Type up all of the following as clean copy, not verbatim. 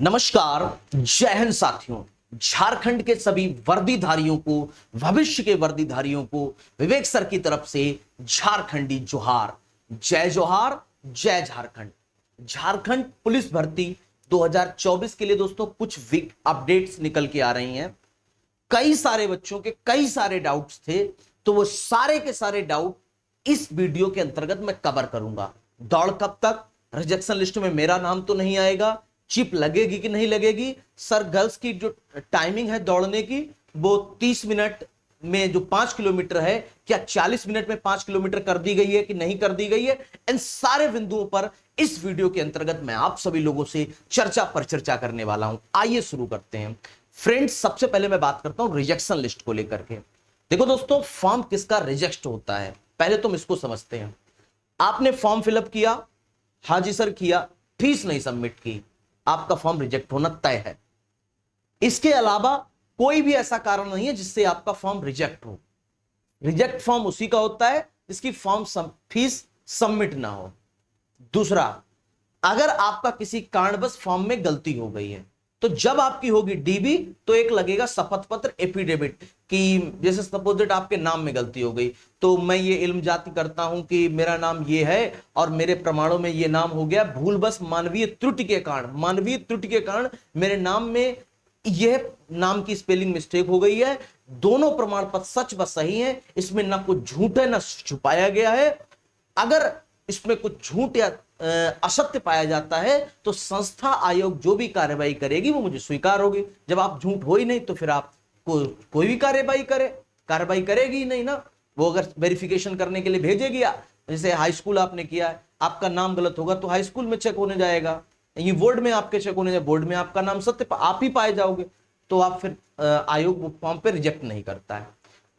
नमस्कार, जय हिंद साथियों। झारखंड के सभी वर्दीधारियों को, भविष्य के वर्दीधारियों को विवेक सर की तरफ से झारखंडी जोहार। जय जोहार, जय झारखंड। झारखंड पुलिस भर्ती 2024 के लिए दोस्तों कुछ वीक अपडेट्स निकल के आ रही हैं। कई सारे बच्चों के कई सारे डाउट्स थे, तो वो सारे के सारे डाउट इस वीडियो के अंतर्गत मैं कवर करूंगा। दौड़ कब तक, रिजेक्शन लिस्ट में मेरा नाम तो नहीं आएगा, चिप लगेगी कि नहीं लगेगी। सर गर्ल्स की जो टाइमिंग है दौड़ने की वो 30 मिनट में जो 5 किलोमीटर है, क्या 40 मिनट में 5 किलोमीटर कर दी गई है कि नहीं कर दी गई है, इन सारे बिंदुओं पर इस वीडियो के अंतर्गत मैं आप सभी लोगों से चर्चा पर चर्चा करने वाला हूं। आइए शुरू करते हैं फ्रेंड्स। सबसे पहले मैं बात करता हूं रिजेक्शन लिस्ट को लेकर के। देखो दोस्तों, फॉर्म किसका रिजेक्ट होता है पहले तुम इसको समझते हैं। आपने फॉर्म फिलअप किया, हाँ जी सर किया, फीस नहीं सबमिट की, आपका फॉर्म रिजेक्ट होना तय है। इसके अलावा कोई भी ऐसा कारण नहीं है जिससे आपका फॉर्म रिजेक्ट हो। रिजेक्ट फॉर्म उसी का होता है जिसकी फीस सबमिट ना हो। दूसरा, अगर आपका किसी कारणवश फॉर्म में गलती हो गई है तो जब आपकी होगी डीबी तो एक लगेगा शपथ पत्र एफिडेविट कि जैसे सपोज आपके नाम में गलती हो गई तो मैं ये इल्म जाति करता हूं कि मेरा नाम ये है और मेरे प्रमाणों में ये नाम हो गया, भूलवश मानवीय त्रुटि के कारण मेरे नाम में यह नाम की स्पेलिंग मिस्टेक हो गई है। दोनों प्रमाण पत्र सच व सही है, इसमें ना कुछ झूठ है ना छुपाया गया है। अगर इसमें कुछ झूठ या असत्य पाया जाता है तो संस्था आयोग जो भी कार्रवाई करेगी वो मुझे स्वीकार होगी। जब आप झूठ हो ही नहीं तो फिर आप कोई भी कार्रवाई करेगी ही नहीं ना। वो अगर वेरिफिकेशन करने के लिए भेजेगी, जैसे हाई स्कूल आपने किया है, आपका नाम गलत होगा तो हाई स्कूल में चेक होने जाएगा, ये बोर्ड में आपके चेक होने जाएगा, बोर्ड में आपका नाम सत्य आप ही पाए जाओगे तो आप फिर आयोग वो फॉर्म पे रिजेक्ट नहीं करता है।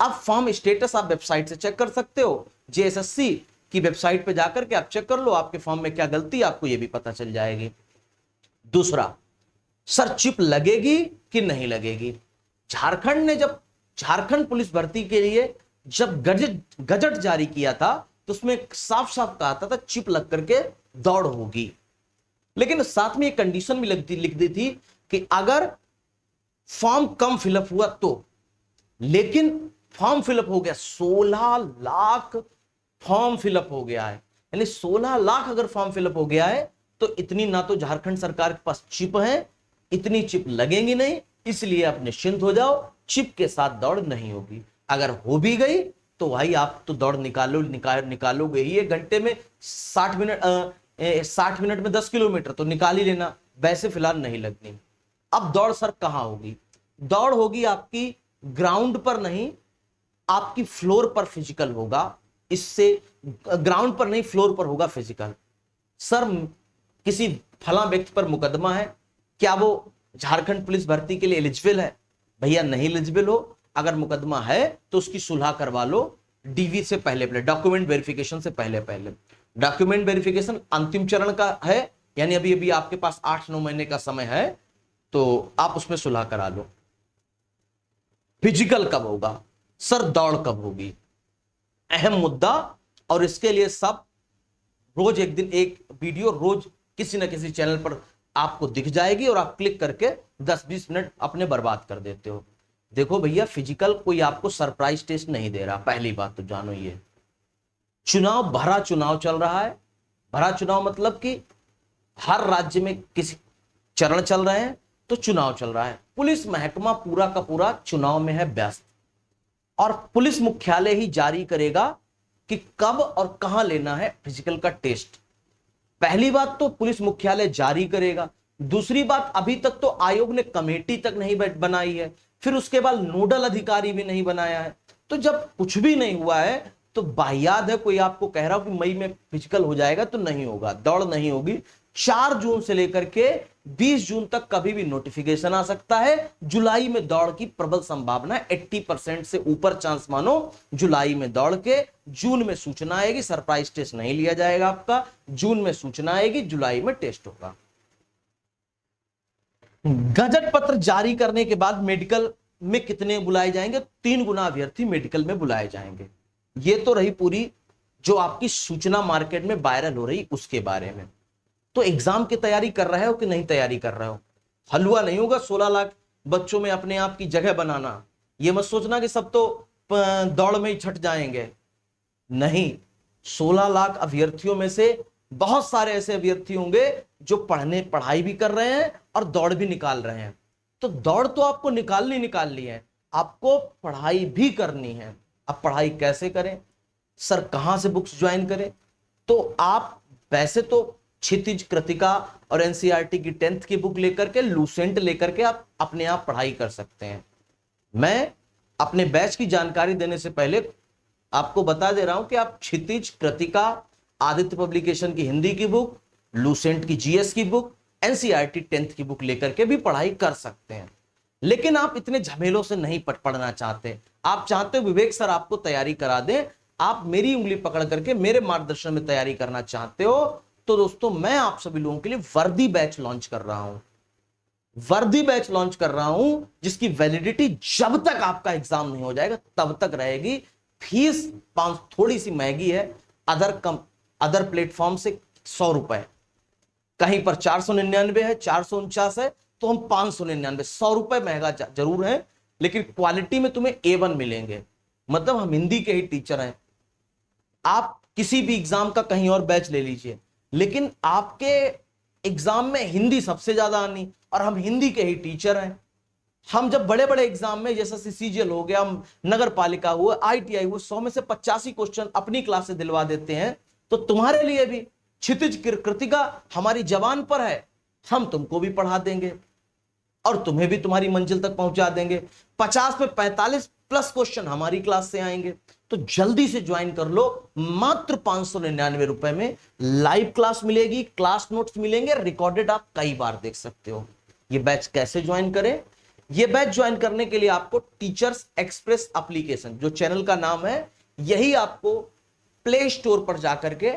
अब फॉर्म स्टेटस आप वेबसाइट से चेक कर सकते हो, जेएसएससी की वेबसाइट पे जाकर के आप चेक कर लो आपके फॉर्म में क्या गलती, आपको ये भी पता चल जाएगी। दूसरा, सर चिप लगेगी कि नहीं लगेगी। झारखंड पुलिस भर्ती के लिए जब गजट जारी किया था तो उसमें साफ साफ कहा था चिप लग करके दौड़ होगी, लेकिन साथ में एक कंडीशन भी लिख दी थी कि अगर फॉर्म कम फिलअप हुआ तो। लेकिन फॉर्म फिलअप हो गया, 16 लाख फॉर्म फिलअप हो गया है, यानी 16 लाख अगर फॉर्म फिलअप हो गया है तो इतनी ना तो झारखंड सरकार के पास चिप है, इतनी चिप लगेंगी नहीं, इसलिए आप निश्चिंत हो जाओ, चिप के साथ दौड़ नहीं होगी। अगर हो भी गई तो भाई आप तो दौड़ निकालोगे ही। 1 घंटे में 60 मिनट में 10 किलोमीटर तो निकाल ही लेना, वैसे फिलहाल नहीं लगनी। अब दौड़ सर कहां होगी? दौड़ होगी आपकी ग्राउंड पर नहीं, आपकी फ्लोर पर फिजिकल होगा। इससे ग्राउंड पर नहीं, फ्लोर पर होगा फिजिकल। सर किसी फला व्यक्ति पर मुकदमा है, क्या वो झारखंड पुलिस भर्ती के लिए एलिजिबल है? भैया नहीं एलिजिबल हो, अगर मुकदमा है तो उसकी सुलह करवा लो डीवी से पहले, डॉक्यूमेंट वेरिफिकेशन से पहले। डॉक्यूमेंट वेरिफिकेशन अंतिम चरण का है, यानी अभी आपके पास 8-9 महीने का समय है, तो आप उसमें सुलह करा लो। फिजिकल कब होगा? सर दौड़ कब होगी? अहम मुद्दा, और इसके लिए सब रोज एक दिन एक वीडियो रोज किसी न किसी चैनल पर आपको दिख जाएगी और आप क्लिक करके 10-20 मिनट अपने बर्बाद कर देते हो। देखो भैया, फिजिकल कोई आपको सरप्राइज टेस्ट नहीं दे रहा, पहली बात तो जानो। ये भरा चुनाव चल रहा है। भरा चुनाव मतलब कि हर राज्य में किसी चरण चल रहे हैं तो चुनाव चल रहा है। पुलिस महकमा पूरा का पूरा चुनाव में है व्यस्त, और पुलिस मुख्यालय ही जारी करेगा कि कब और कहां लेना है फिजिकल का टेस्ट। पहली बात तो पुलिस मुख्यालय जारी करेगा। दूसरी बात, अभी तक तो आयोग ने कमेटी तक नहीं बनाई है, फिर उसके बाद नोडल अधिकारी भी नहीं बनाया है। तो जब कुछ भी नहीं हुआ है तो बाहियात है कोई आपको कह रहा हो कि मई में फिजिकल हो जाएगा, तो नहीं होगा, दौड़ नहीं होगी। 4 जून से लेकर के 20 जून तक कभी भी नोटिफिकेशन आ सकता है। जुलाई में दौड़ की प्रबल संभावना है, 80% से ऊपर चांस मानो जुलाई में दौड़ के। जून में सूचना आएगी, सरप्राइज टेस्ट नहीं लिया जाएगा आपका, जून में सूचना आएगी, जुलाई में टेस्ट होगा। गजट पत्र जारी करने के बाद मेडिकल में कितने बुलाए जाएंगे? 3 गुना अभ्यर्थी मेडिकल में बुलाए जाएंगे। ये तो रही पूरी जो आपकी सूचना मार्केट में वायरल हो रही उसके बारे में। तो एग्जाम की तैयारी कर रहे हो कि नहीं तैयारी कर रहे हो? हलवा नहीं होगा 16 लाख बच्चों में अपने आप की जगह बनाना। ये मत सोचना कि सब तो दौड़ में ही छट जाएंगे, नहीं। 16 लाख अभ्यर्थियों में से बहुत सारे ऐसे अभ्यर्थी होंगे जो पढ़ाई भी कर रहे हैं और दौड़ भी निकाल रहे हैं। तो दौड़ तो आपको निकालनी है, आपको पढ़ाई भी करनी है। अब पढ़ाई कैसे करें सर, कहां से बुक्स ज्वाइन करें? तो आप वैसे तो क्षितिज, कृतिका और एनसीईआरटी की 10th की बुक लेकर के, लूसेंट लेकर के आप अपने आप पढ़ाई कर सकते हैं। मैं अपने बैच की जानकारी देने से पहले आपको बता दे रहा हूं कि आप क्षितिज, कृतिका, आदित्य पब्लिकेशन की हिंदी की बुक, लूसेंट की जीएस की बुक, एनसीईआरटी 10th की बुक लेकर के भी पढ़ाई कर सकते हैं। लेकिन आप इतने झमेलों से नहीं पढ़ना चाहते, आप चाहते हो विवेक सर आपको तैयारी करा दें, आप मेरी उंगली पकड़ करके मेरे मार्गदर्शन में तैयारी करना चाहते हो, तो दोस्तों मैं आप सभी लोगों के लिए वर्दी बैच लॉन्च कर रहा हूं। वर्दी बैच लॉन्च कर रहा हूं जिसकी वैलिडिटी जब तक आपका एग्जाम नहीं हो जाएगा तब तक रहेगी। फीस थोड़ी सी महंगी है, अदर प्लेटफॉर्म से 100 रुपए, कहीं पर 499 है, 449 है, तो हम 599, 100 रुपए महंगा जरूर है, लेकिन क्वालिटी में तुम्हें A1 मिलेंगे। मतलब हम हिंदी के ही टीचर हैं। आप किसी भी एग्जाम का कहीं और बैच ले लीजिए, लेकिन आपके एग्जाम में हिंदी सबसे ज्यादा आनी, और हम हिंदी के ही टीचर हैं। हम जब बड़े बड़े एग्जाम में, जैसा सीजीएल हो गया, नगर पालिका हुआ, आईटीआई हुआ, 100 में से 85 क्वेश्चन अपनी क्लास से दिलवा देते हैं। तो तुम्हारे लिए भी क्षितिज, कृतिका हमारी जबान पर है, हम तुमको भी पढ़ा देंगे और तुम्हें भी तुम्हारी मंजिल तक पहुंचा देंगे। 50 में 45 प्लस क्वेश्चन हमारी क्लास से आएंगे। तो जल्दी से ज्वाइन कर लो, मात्र 599 रुपए में लाइव क्लास मिलेगी, क्लास नोट्स मिलेंगे, रिकॉर्डेड आप कई बार देख सकते हो। ये बैच कैसे ज्वाइन करें? ये बैच ज्वाइन करने के लिए आपको टीचर्स एक्सप्रेस एप्लीकेशन, जो चैनल का नाम है, यही आपको प्ले स्टोर पर जाकर के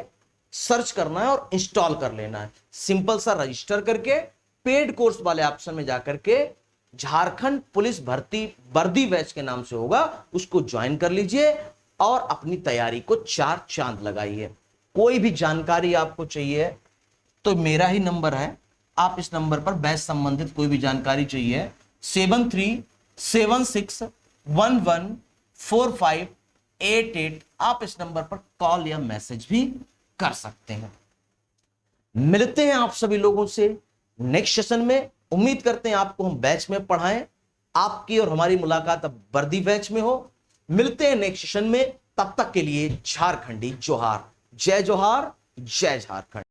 सर्च करना है और इंस्टॉल कर लेना है। सिंपल सा रजिस्टर करके पेड कोर्स वाले ऑप्शन में जाकर के झारखंड पुलिस भर्ती वर्दी बैच के नाम से होगा, उसको ज्वाइन कर लीजिए और अपनी तैयारी को 4 चांद लगाइए। कोई भी जानकारी आपको चाहिए तो मेरा ही नंबर है, आप इस नंबर पर बैच संबंधित कोई भी जानकारी चाहिए 7376114588, आप इस नंबर पर कॉल या मैसेज भी कर सकते हैं। मिलते हैं आप सभी लोगों से नेक्स्ट सेशन में। उम्मीद करते हैं आपको हम बैच में पढ़ाएं। आपकी और हमारी मुलाकात अब वर्दी बैच में हो। मिलते हैं नेक्स्ट सेशन में, तब तक के लिए झारखंडी जोहार, जय जोहार, जय झारखंड।